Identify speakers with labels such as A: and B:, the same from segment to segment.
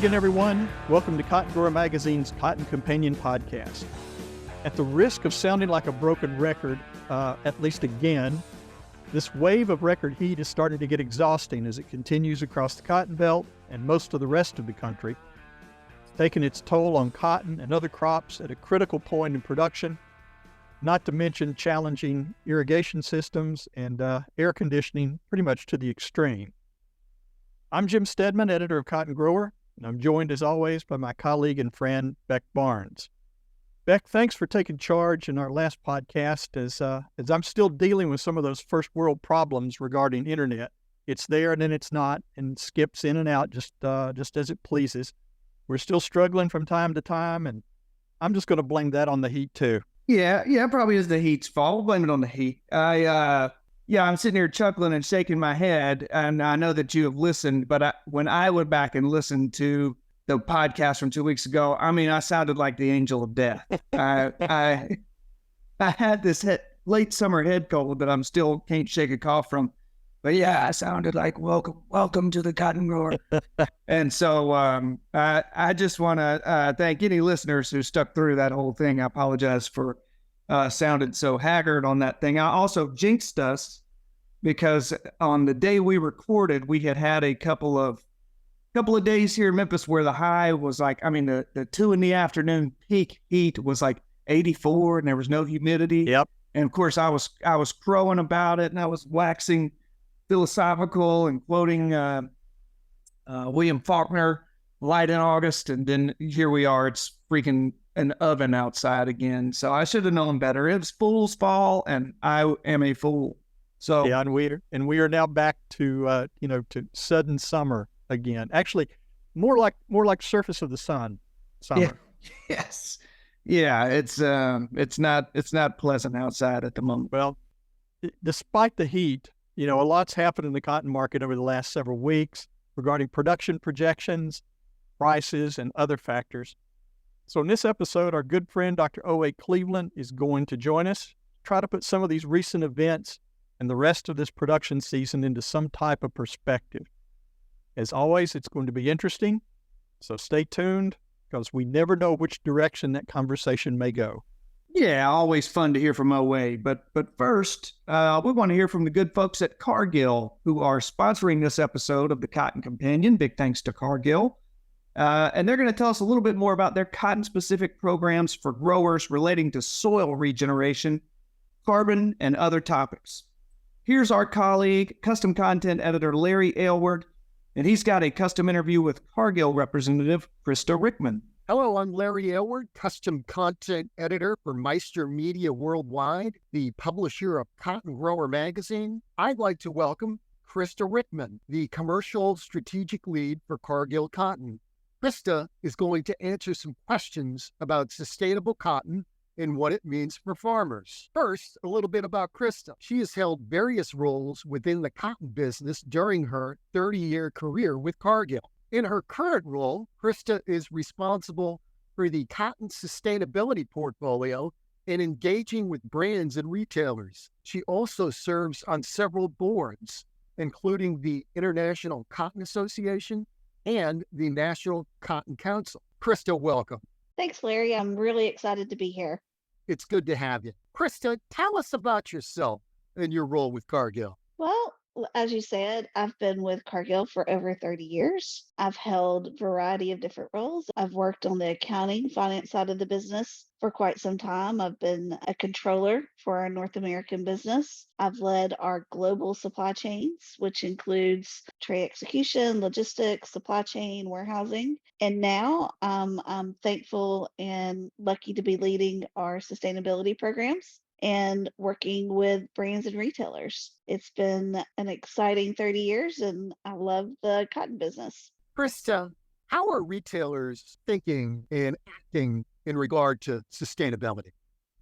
A: again, everyone. Welcome to Cotton Grower Magazine's Cotton Companion podcast. At the risk of sounding like a broken record, at least again, this wave of record heat is starting to get exhausting as it continues across the Cotton Belt and most of the rest of the country. It's taking its toll on cotton and other crops at a critical point in production, not to mention challenging irrigation systems and air conditioning pretty much to the extreme. I'm Jim Stedman, editor of Cotton Grower, and I'm joined as always by my colleague and friend, Beck Barnes. Beck, thanks for taking charge in our last podcast as I'm still dealing with some of those first world problems regarding internet. It's there and then it's not, and skips in and out just as it pleases. We're still struggling from time to time, and I'm just going to blame that on the heat too.
B: Yeah, it probably is the heat's fault. We'll blame it on the heat. I'm sitting here chuckling and shaking my head, and I know that you have listened, but when I went back and listened to the podcast from 2 weeks ago, I sounded like the angel of death. I had this late summer head cold that I'm still can't shake a cough from. But yeah, I sounded like welcome to the Cotton Grower. And so I just want to thank any listeners who stuck through that whole thing. I apologize for sounded so haggard on that thing. I also jinxed us because on the day we recorded, we had a couple of days here in Memphis where the high was like, the 2 p.m. peak heat was like 84 and there was no humidity.
A: Yep.
B: And of course I was crowing about it and I was waxing philosophical and quoting William Faulkner, Light in August. And then here we are, it's freaking an oven outside again. So I should have known better. It was fool's fall and I am a fool. So
A: yeah, and we are now back to sudden summer again. Actually, more like surface of the sun summer.
B: Yeah. Yes. Yeah, it's not pleasant outside at the moment.
A: Well, despite the heat, a lot's happened in the cotton market over the last several weeks regarding production projections, prices, and other factors. So in this episode, our good friend Dr. O.A. Cleveland is going to join us, try to put some of these recent events and the rest of this production season into some type of perspective. As always, it's going to be interesting, so stay tuned because we never know which direction that conversation may go.
B: Yeah, always fun to hear from OA. But first, we want to hear from the good folks at Cargill who are sponsoring this episode of the Cotton Companion. Big thanks to Cargill. And they're going to tell us a little bit more about their cotton-specific programs for growers relating to soil regeneration, carbon, and other topics. Here's our colleague, custom content editor Larry Aylward, and he's got a custom interview with Cargill representative Krista Rickman.
C: Hello, I'm Larry Aylward, custom content editor for Meister Media Worldwide, the publisher of Cotton Grower Magazine. I'd like to welcome Krista Rickman, the commercial strategic lead for Cargill Cotton. Krista is going to answer some questions about sustainable cotton and what it means for farmers. First, a little bit about Krista. She has held various roles within the cotton business during her 30-year career with Cargill. In her current role, Krista is responsible for the cotton sustainability portfolio and engaging with brands and retailers. She also serves on several boards, including the International Cotton Association and the National Cotton Council. Krista, welcome.
D: Thanks, Larry. I'm really excited to be here.
C: It's good to have you. Krista, tell us about yourself and your role with Cargill.
D: Well, as you said, I've been with Cargill for over 30 years. I've held a variety of different roles. I've worked on the accounting, finance side of the business for quite some time. I've been a controller for our North American business. I've led our global supply chains, which includes trade execution, logistics, supply chain, warehousing. And now I'm thankful and lucky to be leading our sustainability programs and working with brands and retailers. It's been an exciting 30 years, and I love the cotton business.
C: Krista, how are retailers thinking and acting in regard to sustainability?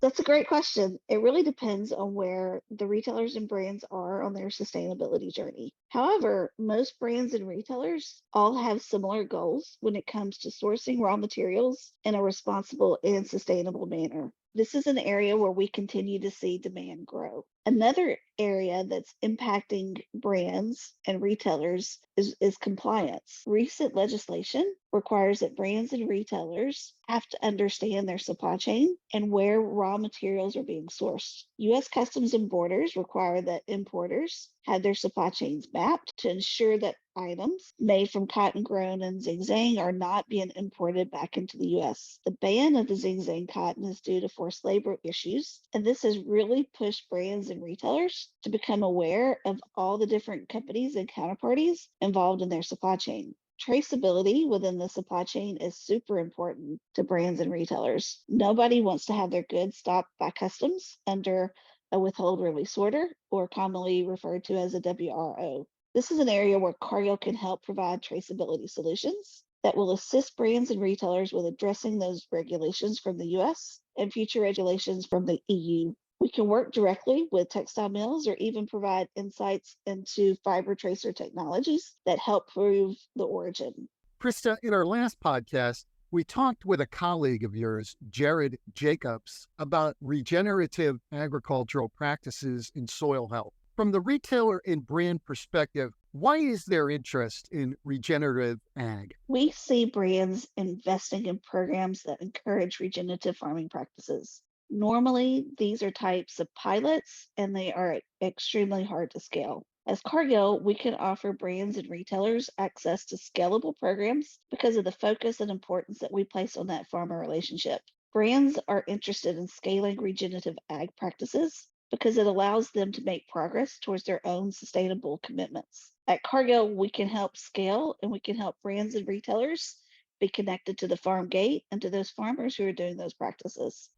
D: That's a great question. It really depends on where the retailers and brands are on their sustainability journey. However, most brands and retailers all have similar goals when it comes to sourcing raw materials in a responsible and sustainable manner. This is an area where we continue to see demand grow. Another area that's impacting brands and retailers is compliance. Recent legislation requires that brands and retailers have to understand their supply chain and where raw materials are being sourced. U.S. Customs and Borders require that importers have their supply chains mapped to ensure that items made from cotton grown in Xinjiang are not being imported back into the U.S. The ban of the Xinjiang cotton is due to forced labor issues, and this has really pushed brands and retailers to become aware of all the different companies and counterparties involved in their supply chain. Traceability within the supply chain is super important to brands and retailers. Nobody wants to have their goods stopped by customs under a withhold release order, or commonly referred to as a WRO. This is an area where Cargill can help provide traceability solutions that will assist brands and retailers with addressing those regulations from the US and future regulations from the EU. We can work directly with textile mills or even provide insights into fiber tracer technologies that help prove the origin.
C: Krista, in our last podcast, we talked with a colleague of yours, Jared Jacobs, about regenerative agricultural practices in soil health. From the retailer and brand perspective, why is there interest in regenerative ag?
D: We see brands investing in programs that encourage regenerative farming practices. Normally, these are types of pilots and they are extremely hard to scale. As Cargill, we can offer brands and retailers access to scalable programs because of the focus and importance that we place on that farmer relationship. Brands are interested in scaling regenerative ag practices because it allows them to make progress towards their own sustainable commitments. At Cargill, we can help scale and we can help brands and retailers be connected to the farm gate and to those farmers who are doing those practices.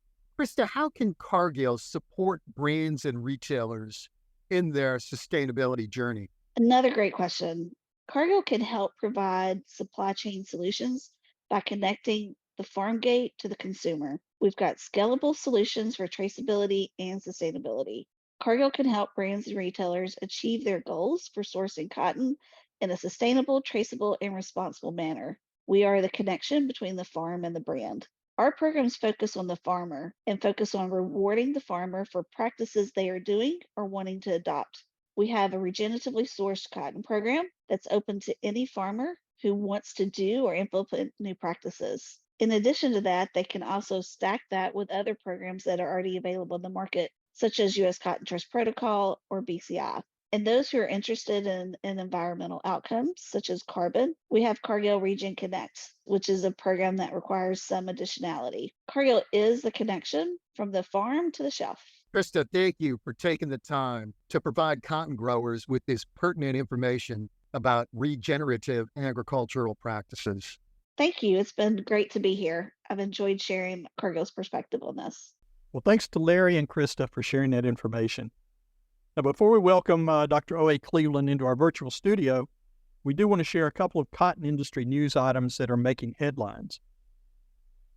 C: Krista, how can Cargill support brands and retailers in their sustainability journey?
D: Another great question. Cargill can help provide supply chain solutions by connecting the farm gate to the consumer. We've got scalable solutions for traceability and sustainability. Cargill can help brands and retailers achieve their goals for sourcing cotton in a sustainable, traceable, and responsible manner. We are the connection between the farm and the brand. Our programs focus on the farmer and focus on rewarding the farmer for practices they are doing or wanting to adopt. We have a regeneratively sourced cotton program that's open to any farmer who wants to do or implement new practices. In addition to that, they can also stack that with other programs that are already available in the market, such as U.S. Cotton Trust Protocol or BCI. And those who are interested in environmental outcomes, such as carbon, we have Cargill Region Connect, which is a program that requires some additionality. Cargill is the connection from the farm to the shelf.
C: Krista, thank you for taking the time to provide cotton growers with this pertinent information about regenerative agricultural practices.
D: Thank you. It's been great to be here. I've enjoyed sharing Cargill's perspective on this.
A: Well, thanks to Larry and Krista for sharing that information. Now, before we welcome Dr. O.A. Cleveland into our virtual studio, we do want to share a couple of cotton industry news items that are making headlines.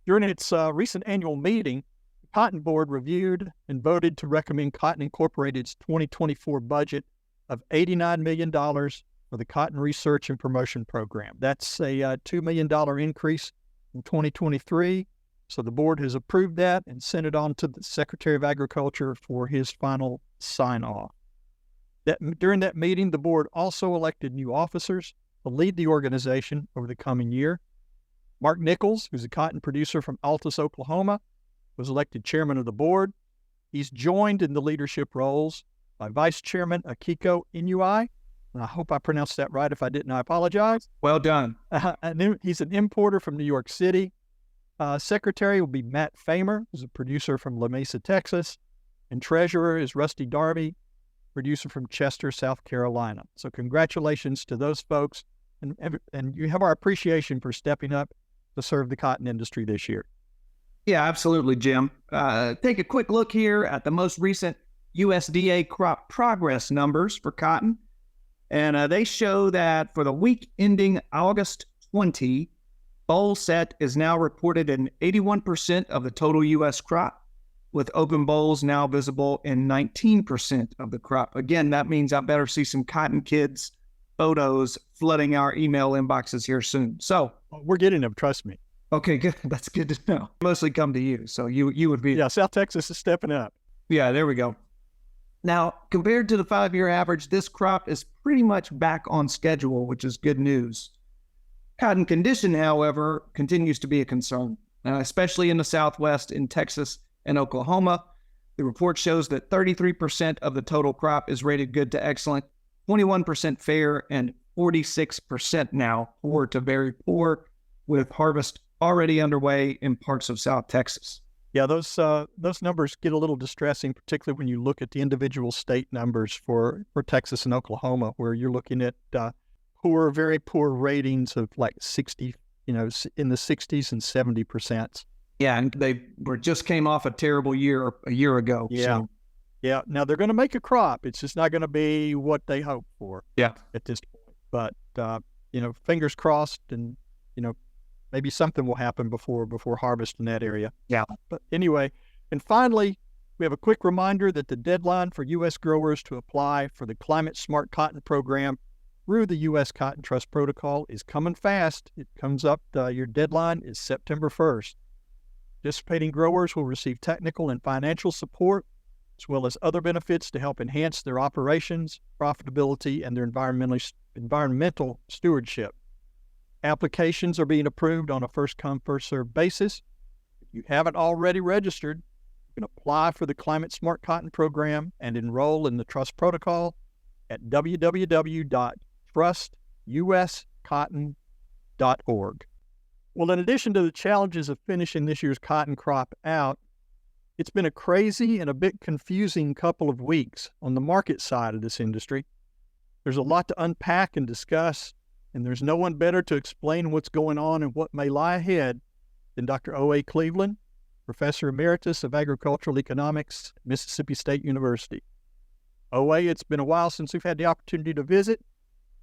A: During its recent annual meeting, the Cotton Board reviewed and voted to recommend Cotton Incorporated's 2024 budget of $89 million for the Cotton Research and Promotion Program. That's a $2 million increase in 2023. So the board has approved that and sent it on to the Secretary of Agriculture for his final sign-off. During that meeting, the board also elected new officers to lead the organization over the coming year. Mark Nichols, who's a cotton producer from Altus, Oklahoma, was elected chairman of the board. He's joined in the leadership roles by Vice Chairman Akiko Inui. And I hope I pronounced that right. If I didn't, I apologize.
B: Well done.
A: He's an importer from New York City. Secretary will be Matt Famer, who's a producer from La Mesa, Texas. And treasurer is Rusty Darby, producer from Chester, South Carolina. So congratulations to those folks. And you have our appreciation for stepping up to serve the cotton industry this year.
B: Yeah, absolutely, Jim. Take a quick look here at the most recent USDA crop progress numbers for cotton. And they show that for the week ending August 20, boll set is now reported in 81% of the total U.S. crop, with open bolls now visible in 19% of the crop. Again, that means I better see some cotton kids photos flooding our email inboxes here soon. So
A: we're getting them, trust me.
B: Okay, good. That's good to know. Mostly come to you, so you would be.
A: Yeah, South Texas is stepping up.
B: Yeah, there we go. Now, compared to the 5-year average, this crop is pretty much back on schedule, which is good news. Cotton condition, however, continues to be a concern, especially in the Southwest, in Texas and Oklahoma. The report shows that 33% of the total crop is rated good to excellent, 21% fair, and 46% now poor to very poor, with harvest already underway in parts of South Texas.
A: Yeah, those numbers get a little distressing, particularly when you look at the individual state numbers for Texas and Oklahoma, where you're looking at poor, very poor ratings of like 60, in the 60s and 70%.
B: Yeah, and they just came off a terrible year a year ago.
A: Yeah.
B: So.
A: Yeah. Now they're going to make a crop. It's just not going to be what they hoped for.
B: Yeah.
A: At this point. But fingers crossed, and maybe something will happen before harvest in that area.
B: Yeah.
A: But anyway, and finally, we have a quick reminder that the deadline for U.S. growers to apply for the Climate Smart Cotton Program through the U.S. Cotton Trust Protocol is coming fast. It comes up, your deadline is September 1st. Participating growers will receive technical and financial support, as well as other benefits to help enhance their operations, profitability, and their environmental stewardship. Applications are being approved on a first-come, first-served basis. If you haven't already registered, you can apply for the Climate Smart Cotton Program and enroll in the Trust Protocol at www.trustuscotton.org. Well, in addition to the challenges of finishing this year's cotton crop out, it's been a crazy and a bit confusing couple of weeks on the market side of this industry. There's a lot to unpack and discuss, and there's no one better to explain what's going on and what may lie ahead than Dr. O.A. Cleveland, Professor Emeritus of Agricultural Economics at Mississippi State University. O.A., it's been a while since we've had the opportunity to visit.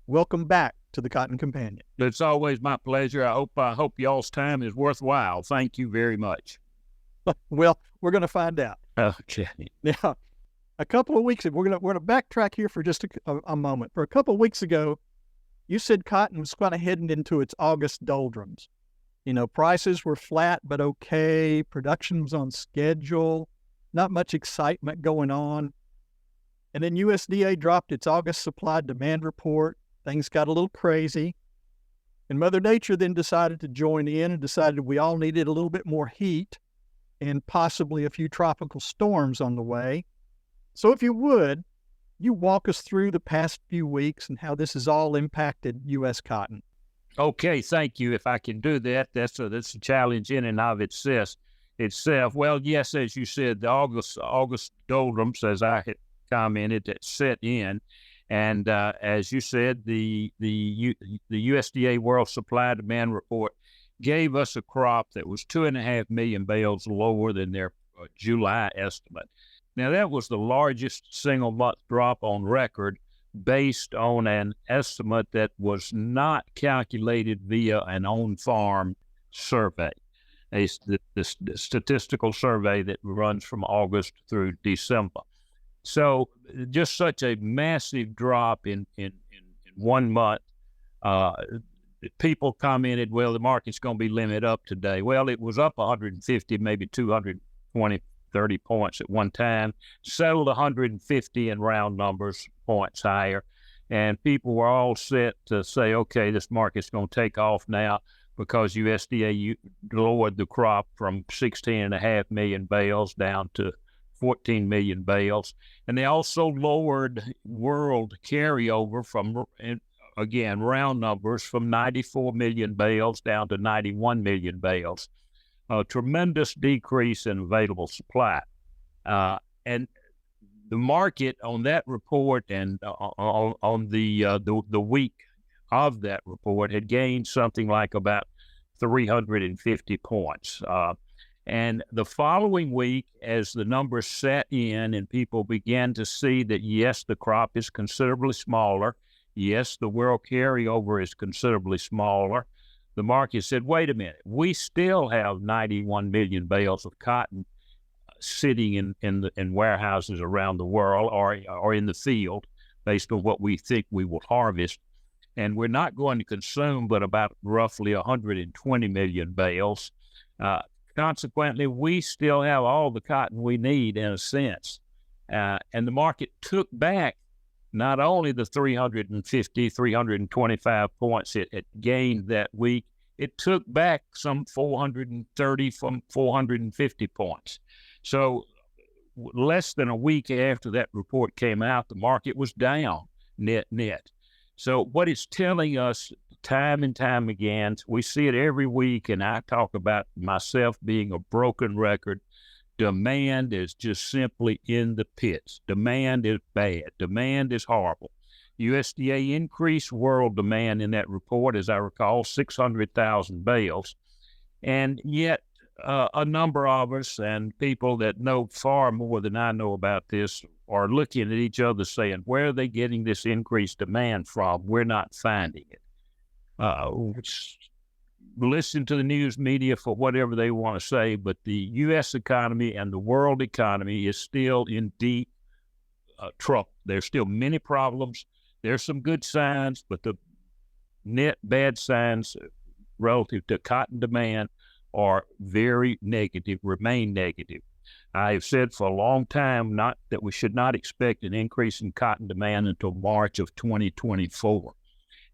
A: Welcome back to the Cotton Companion.
E: It's always my pleasure. I hope y'all's time is worthwhile. Thank you very much.
A: Well, we're going to find out.
E: Okay.
A: Now, a couple of weeks ago, we're going to backtrack here for just a moment. For a couple of weeks ago, you said cotton was kind of heading into its August doldrums. Prices were flat but okay. Production was on schedule. Not much excitement going on. And then USDA dropped its August supply demand report. Things got a little crazy. And Mother Nature then decided to join in and decided we all needed a little bit more heat and possibly a few tropical storms on the way. So if you would, you walk us through the past few weeks and how this has all impacted U.S. cotton.
E: Okay, thank you. If I can do that, that's a challenge in and of itself. Well, yes, as you said, the August doldrums, as I had commented, that set in. And as you said, the USDA World Supply Demand Report gave us a crop that was 2.5 million bales lower than their July estimate. Now, that was the largest single month drop on record based on an estimate that was not calculated via an on-farm survey, the statistical survey that runs from August through December. So just such a massive drop in 1 month. People commented, well, the market's going to be limit up today. Well, it was up 150, maybe 220, 30 points at one time, settled 150 in round numbers, points higher. And people were all set to say, okay, this market's going to take off now because USDA lowered the crop from 16.5 million bales down to 14 million bales. And they also lowered world carryover from, again, round numbers, from 94 million bales down to 91 million bales. A tremendous decrease in available supply. And the market on that report and on the week of that report had gained something like about 350 points. And the following week, as the numbers set in and people began to see that, yes, the crop is considerably smaller, yes, the world carryover is considerably smaller, the market said, wait a minute, we still have 91 million bales of cotton sitting in warehouses around the world or in the field based on what we think we will harvest. And we're not going to consume but about roughly 120 million bales. Consequently, we still have all the cotton we need, in a sense. And the market took back not only the 350, 325 points it gained that week, it took back some 430 from 450 points. So less than a week after that report came out, the market was down net. So what it's telling us time and time again, we see it every week, and I talk about myself being a broken record. Demand is just simply in the pits. Demand is bad. Demand is horrible. USDA increased world demand in that report, as I recall, 600,000 bales. And yet a number of us and people that know far more than I know about this are looking at each other saying, where are they getting this increased demand from? We're not finding it. Listen to the news media for whatever they want to say, but the U.S. economy and the world economy is still in deep trouble. There's still many problems. There's some good signs, but the net bad signs relative to cotton demand are very negative, remain negative. I have said for a long time that we should not expect an increase in cotton demand until March of 2024.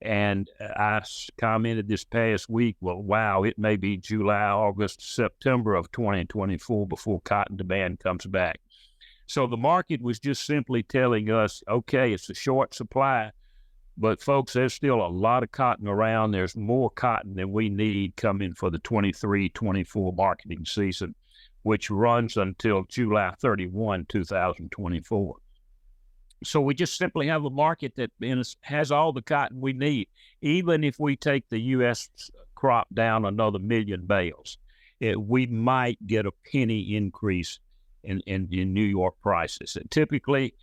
E: And I commented this past week, well, wow, it may be July, August, September of 2024 before cotton demand comes back. So the market was just simply telling us, okay, it's a short supply, but folks, there's still a lot of cotton around. There's more cotton than we need coming for the 23-24 marketing season, which runs until July 31, 2024. So we just simply have a market that has all the cotton we need. Even if we take the U.S. crop down another 1 million bales, we might get a penny increase in New York prices. And typically,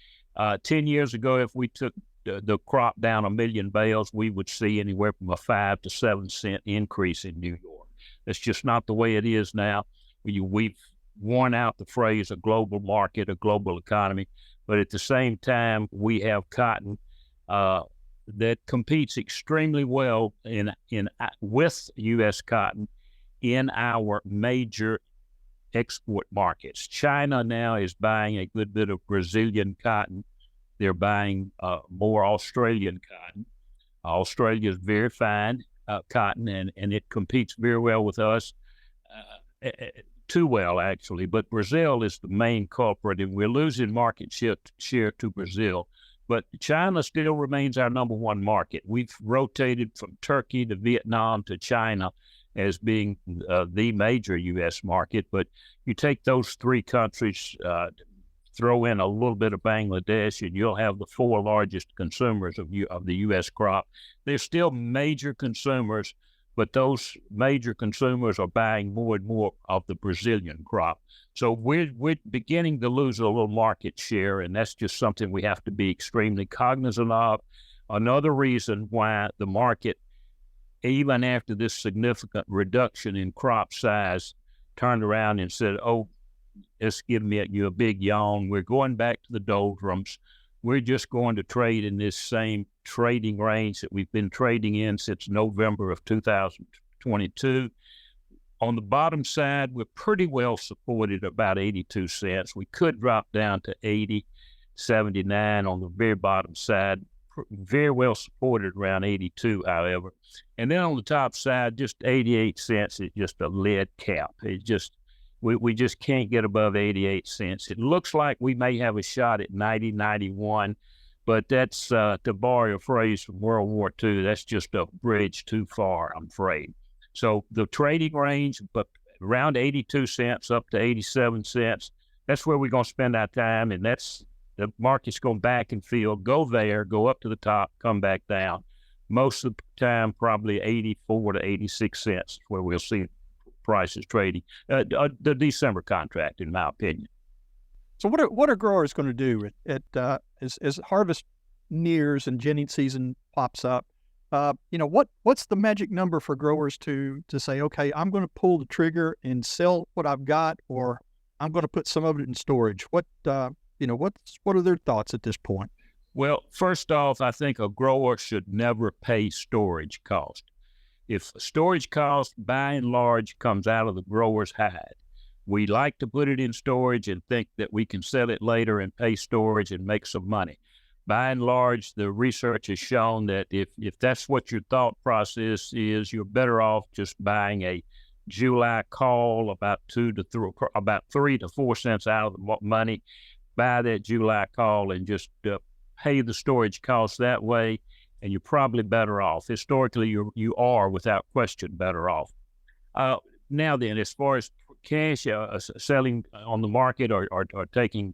E: 10 years ago, if we took the crop down 1 million bales, we would see anywhere from a 5 to 7 cent increase in New York. That's just not the way it is now. We've worn out the phrase a global market, a global economy. But at the same time, we have cotton that competes extremely well with U.S. cotton in our major export markets. China now is buying a good bit of Brazilian cotton. They're buying more Australian cotton. Australia is very fine cotton, and it competes very well with us. Too well, actually, but Brazil is the main culprit, and we're losing market share to Brazil. But China still remains our number one market. We've rotated from Turkey to Vietnam to China as being the major U.S. market. But you take those three countries, throw in a little bit of Bangladesh, and you'll have the 4 largest consumers of the U.S. crop. They're still major consumers, but those major consumers are buying more and more of the Brazilian crop. So we're beginning to lose a little market share, and that's just something we have to be extremely cognizant of. Another reason why the market, even after this significant reduction in crop size, turned around and said, oh, it's giving you a big yawn. We're going back to the doldrums. We're just going to trade in this same trading range that we've been trading in since November of 2022. On the bottom side, we're pretty well supported about 82 cents. We could drop down to 80.79 on the very bottom side. Very well supported around 82, however. And then on the top side, just 88 cents is just a lead cap. It just we just can't get above 88 cents. It looks like we may have a shot at 90, 91, but that's, to borrow a phrase from World War II, that's just a bridge too far, I'm afraid. So the trading range, but around 82 cents up to 87 cents, that's where we're going to spend our time, and that's the market's going back and field, go there, go up to the top, come back down. Most of the time, probably 84 to 86 cents where we'll see prices trading. The December contract, in my opinion.
A: So what are growers going to do as harvest nears and ginning season pops up? What's the magic number for growers to say, okay, I'm going to pull the trigger and sell what I've got, or I'm going to put some of it in storage? What are their thoughts at this point?
E: Well, first off, I think a grower should never pay storage cost. If storage cost, by and large, comes out of the grower's hide, We like to put it in storage and think that we can sell it later and pay storage and make some money. By and large, the research has shown that if that's what your thought process is, you're better off just buying a July call about 3 to 4 cents out of the money. Buy that July call and just pay the storage costs that way, and you're probably better off. Historically, you are without question better off. Now then, as far as cash selling on the market or taking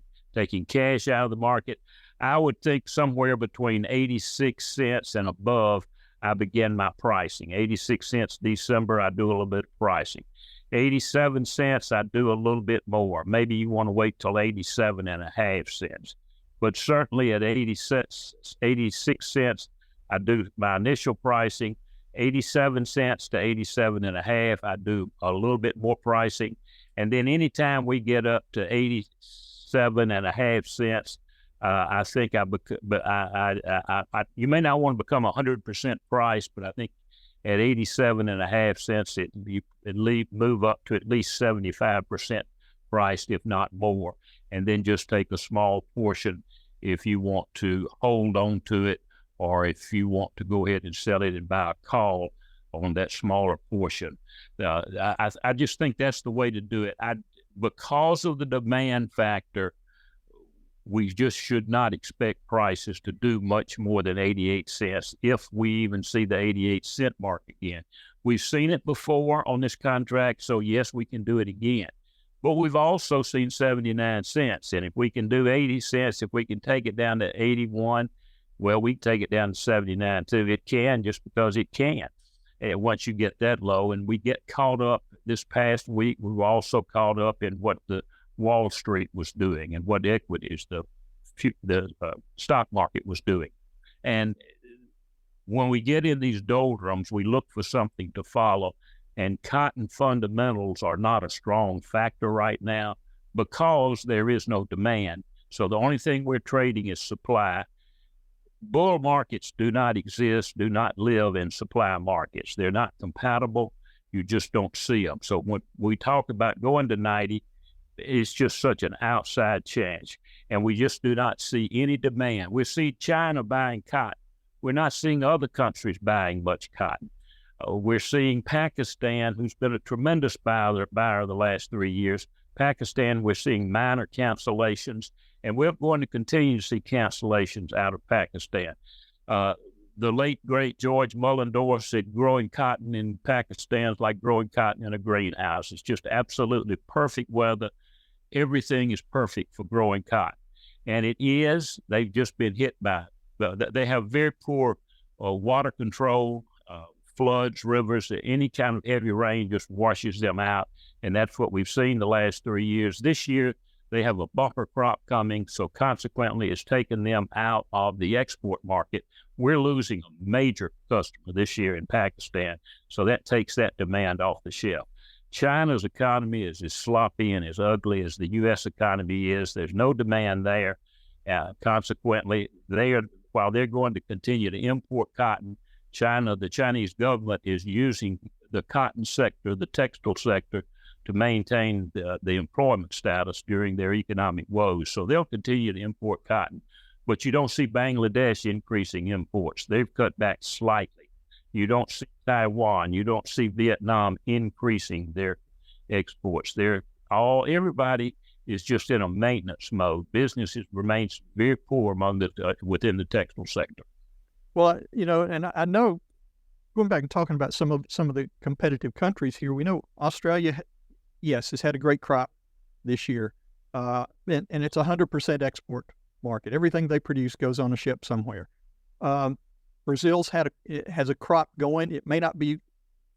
E: cash out of the market, I would think somewhere between 86 cents and above, I begin my pricing. 86 cents December, I do a little bit of pricing. 87 cents, I do a little bit more. Maybe you want to wait till 87 and a half cents. But certainly at 86 cents, I do my initial pricing. 87 cents to 87 and a half, I do a little bit more pricing. And then anytime we get up to 87 and a half cents, I think you may not want to become 100% price, but I think at 87 and a half cents, move up to at least 75% priced, if not more, and then just take a small portion if you want to hold on to it, or if you want to go ahead and sell it and buy a call on that smaller portion. I just think that's the way to do it. Because of the demand factor, we just should not expect prices to do much more than 88 cents if we even see the 88 cent mark again. We've seen it before on this contract, so yes, we can do it again. But we've also seen 79 cents, and if we can do 80 cents, if we can take it down to 81, well, we take it down to 79 too. It can, just because it can. And once you get that low, and we get caught up this past week, we were also caught up in what the Wall Street was doing and what equities, the stock market was doing. And when we get in these doldrums, we look for something to follow. And cotton fundamentals are not a strong factor right now because there is no demand. So the only thing we're trading is supply. Bull markets do not exist, do not live in supply markets. They're not compatible. You just don't see them. So when we talk about going to 90, it's just such an outside change. And we just do not see any demand. We see China buying cotton. We're not seeing other countries buying much cotton. We're seeing Pakistan, who's been a tremendous buyer the last 3 years. Pakistan, we're seeing minor cancellations, and we're going to continue to see cancellations out of Pakistan. The late, great George Mullendorf said growing cotton in Pakistan is like growing cotton in a greenhouse. It's just absolutely perfect weather. Everything is perfect for growing cotton. And it is. They've just been hit by, they have very poor water control, floods, rivers, any kind of heavy rain just washes them out. And that's what we've seen the last 3 years. This year, they have a bumper crop coming, so consequently, it's taken them out of the export market. We're losing a major customer this year in Pakistan, so that takes that demand off the shelf. China's economy is as sloppy and as ugly as the U.S. economy is. There's no demand there. Consequently, while they're going to continue to import cotton, the Chinese government is using the cotton sector, the textile sector, to maintain the employment status during their economic woes. So they'll continue to import cotton. But you don't see Bangladesh increasing imports. They've cut back slightly. You don't see Taiwan. You don't see Vietnam increasing their exports. Everybody is just in a maintenance mode. Business remains very poor within the textile sector.
A: Well, and I know, going back and talking about some of the competitive countries here, we know Australia, yes, has had a great crop this year, and it's 100% export market. Everything they produce goes on a ship somewhere. Brazil's has a crop going. It may not be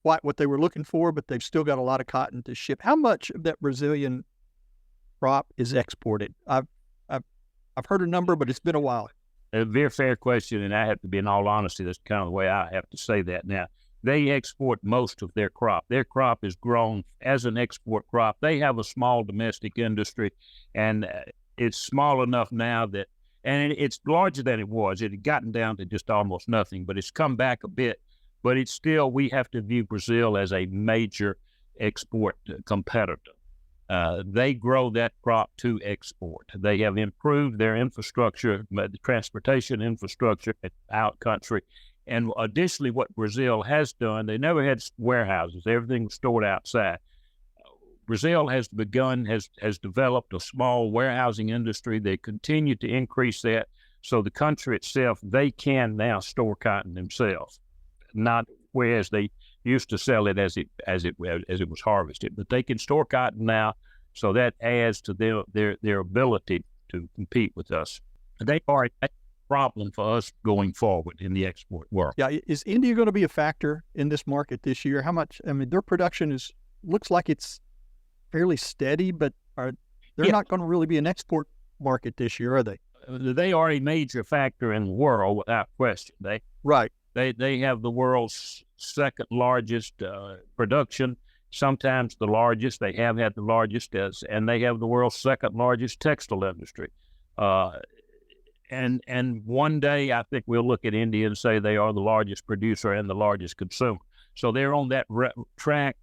A: quite what they were looking for, but they've still got a lot of cotton to ship. How much of that Brazilian crop is exported? I've heard a number, but it's been a while.
E: A very fair question, and I have to be, in all honesty, that's kind of the way I have to say that. Now, they export most of their crop. Their crop is grown as an export crop. They have a small domestic industry, and it's small enough now that, and it's larger than it was. It had gotten down to just almost nothing, but it's come back a bit. But it's still, we have to view Brazil as a major export competitor. They grow that crop to export. They have improved their infrastructure, the transportation infrastructure out country. And additionally, what Brazil has done, they never had warehouses. Everything was stored outside. Brazil has developed a small warehousing industry. They continue to increase that. So the country itself, they can now store cotton themselves, not whereas they used to sell it as it was harvested. But they can store cotton now, so that adds to their ability to compete with us. They are a problem for us going forward in the export world.
A: Yeah, is India going to be a factor in this market this year? How much? I mean, their production looks like it's fairly steady, but they're not going to really be an export market this year, are they?
E: They are a major factor in the world without question. They have the world's second largest production, sometimes the largest. They have had the largest, and they have the world's second largest textile industry. And one day I think we'll look at India and say they are the largest producer and the largest consumer. So they're on that track.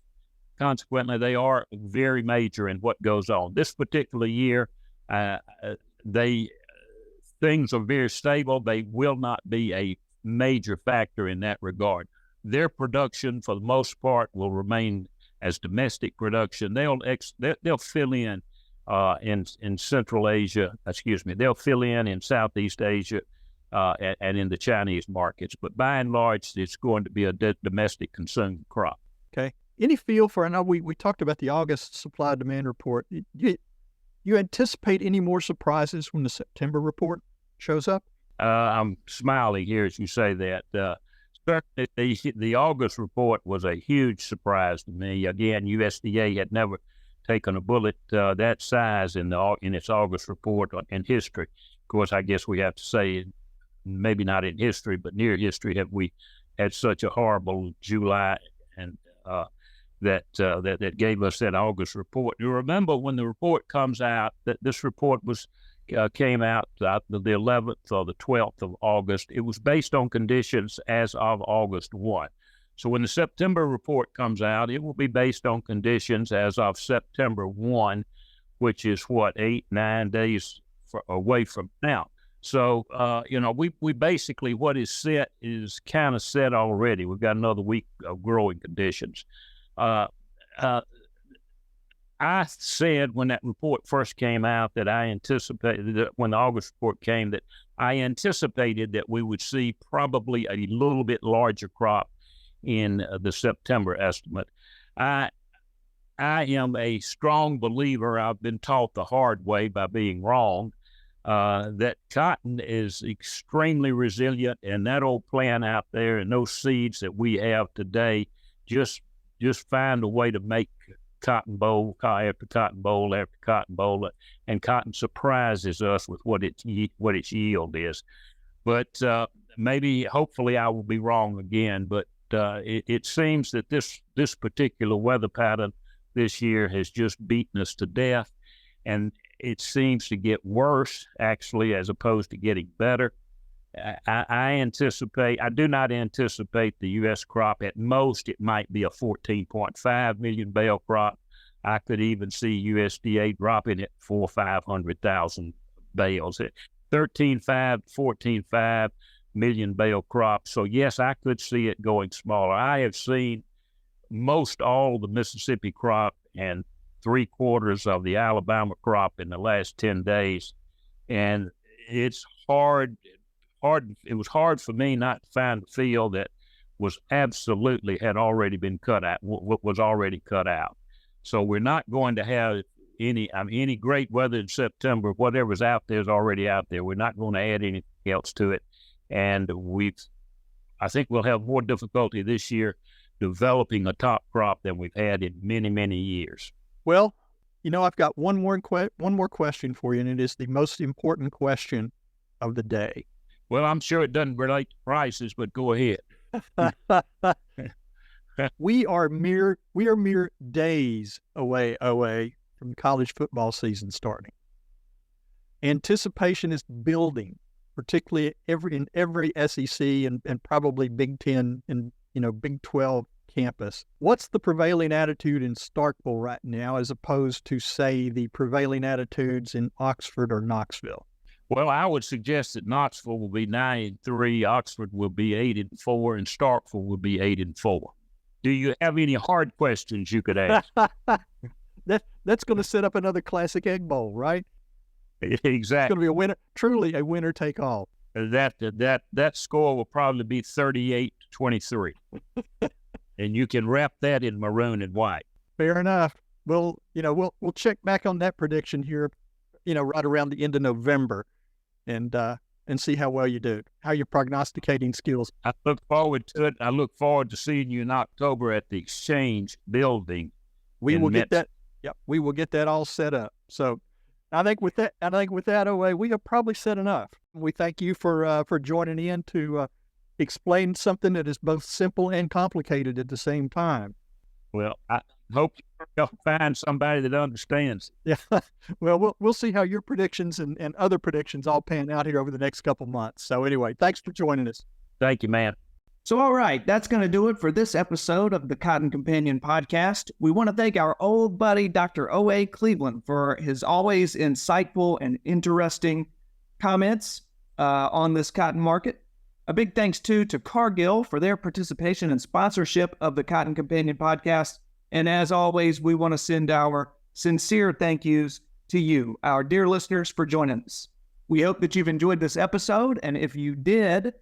E: Consequently, they are very major in what goes on. This particular year, things are very stable. They will not be a major factor in that regard. Their production, for the most part, will remain as domestic production. They'll fill in Central Asia. They'll fill in Southeast Asia and in the Chinese markets. But by and large, it's going to be a domestic consumed crop.
A: Okay. Any feel for? I know we talked about the August supply demand report. You anticipate any more surprises when the September report shows up?
E: I'm smiling here as you say that. Certainly, the August report was a huge surprise to me. Again, USDA had never taken a bullet that size in its August report in history. Of course, I guess we have to say, maybe not in history, but near history, have we had such a horrible July and that gave us that August report. You remember when the report comes out, that this report came out the 11th or the 12th of August. It was based on conditions as of August 1. So when the September report comes out, it will be based on conditions as of September 1, which is 8-9 days away from now. So, we basically, what is set is kind of set already. We've got another week of growing conditions. I said when that report first came out that I anticipated that when the August report came that I anticipated that we would see probably a little bit larger crop in the September estimate. I am a strong believer, I've been taught the hard way by being wrong, that cotton is extremely resilient, and that old plant out there and those seeds that we have today just find a way to make cotton boll after cotton boll after cotton boll, and cotton surprises us with what its yield is. But hopefully I will be wrong again, but it seems that this particular weather pattern this year has just beaten us to death, and it seems to get worse, actually, as opposed to getting better. I do not anticipate the U.S. crop. At most, it might be a 14.5 million bale crop. I could even see USDA dropping it 400,000 or 500,000 bales. 13.5, 14.5 million bale crop. So yes, I could see it going smaller. I have seen most all the Mississippi crop and 3/4 of the Alabama crop in the last 10 days. And it's hard. It was hard for me not to find a field that had already been cut out, was already cut out. So we're not going to have any great weather in September. Whatever's out there is already out there. We're not going to add anything else to it. And I think we'll have more difficulty this year developing a top crop than we've had in many, many years.
A: Well, I've got one more question for you, and it is the most important question of the day.
E: Well, I'm sure it doesn't relate to prices, but go ahead.
A: We are mere days away from college football season starting. Anticipation is building, particularly in every SEC and probably Big Ten and Big 12 campus. What's the prevailing attitude in Starkville right now as opposed to, say, the prevailing attitudes in Oxford or Knoxville?
E: Well, I would suggest that Knoxville will be 9-3, Oxford will be 8-4, and Starkville will be 8-4. Do you have any hard questions you could ask?
A: That's going to set up another classic egg bowl, right?
E: Exactly.
A: It's going to be a winner, truly a winner take all.
E: That score will probably be 38-23, and you can wrap that in maroon and white.
A: Fair enough. We'll check back on that prediction here, right around the end of November, and see how well you do, how your prognosticating skills.
E: I look forward to it. I look forward to seeing you in October at the Exchange Building.
A: We will get that. Yep, we will get that all set up. So, I think with that, OA, we have probably said enough. We thank you for joining in to explain something that is both simple and complicated at the same time.
E: Well, I hope you'll find somebody that understands.
A: Yeah. Well, we'll see how your predictions and other predictions all pan out here over the next couple months. So anyway, thanks for joining us.
E: Thank you, man.
B: So, all right, that's going to do it for this episode of the Cotton Companion podcast. We want to thank our old buddy, Dr. O.A. Cleveland, for his always insightful and interesting comments on this cotton market. A big thanks, too, to Cargill for their participation and sponsorship of the Cotton Companion podcast. And as always, we want to send our sincere thank yous to you, our dear listeners, for joining us. We hope that you've enjoyed this episode, and if you did,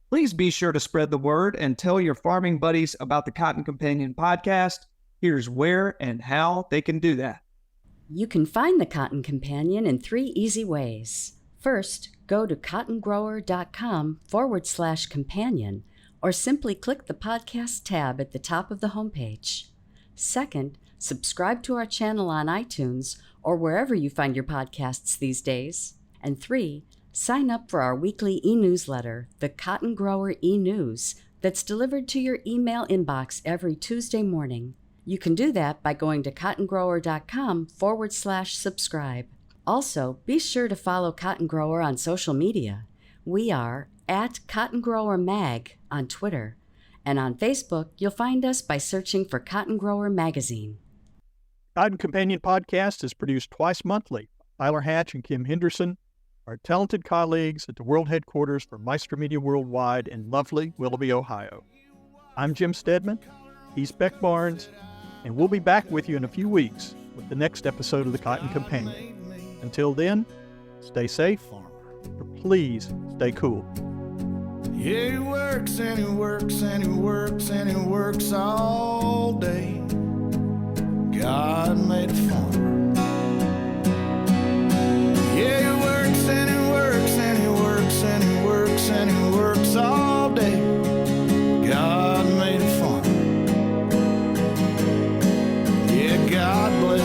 B: please be sure to spread the word and tell your farming buddies about the Cotton Companion podcast. Here's where and how they can do that.
F: You can find the Cotton Companion in 3 easy ways. First, go to cottongrower.com/companion, or simply click the podcast tab at the top of the homepage. Second, subscribe to our channel on iTunes or wherever you find your podcasts these days. And 3, sign up for our weekly e-newsletter, the Cotton Grower e-News, that's delivered to your email inbox every Tuesday morning. You can do that by going to cottongrower.com/subscribe. Also, be sure to follow Cotton Grower on social media. We are at Cotton Grower Mag on Twitter, and on Facebook, you'll find us by searching for Cotton Grower Magazine.
A: Cotton Companion podcast is produced twice monthly. Tyler Hatch and Kim Henderson, our talented colleagues at the world headquarters for Meister Media Worldwide in lovely Willoughby, Ohio. I'm Jim Stedman, he's Beck Barnes, and we'll be back with you in a few weeks with the next episode of the Cotton Companion. Until then, stay safe, but please stay cool.
G: Yeah, he works and he works and he works and he works all day. God made a farmer. Yeah, he works and he works and he works and he works and he works all day. God made a farmer. Yeah, God bless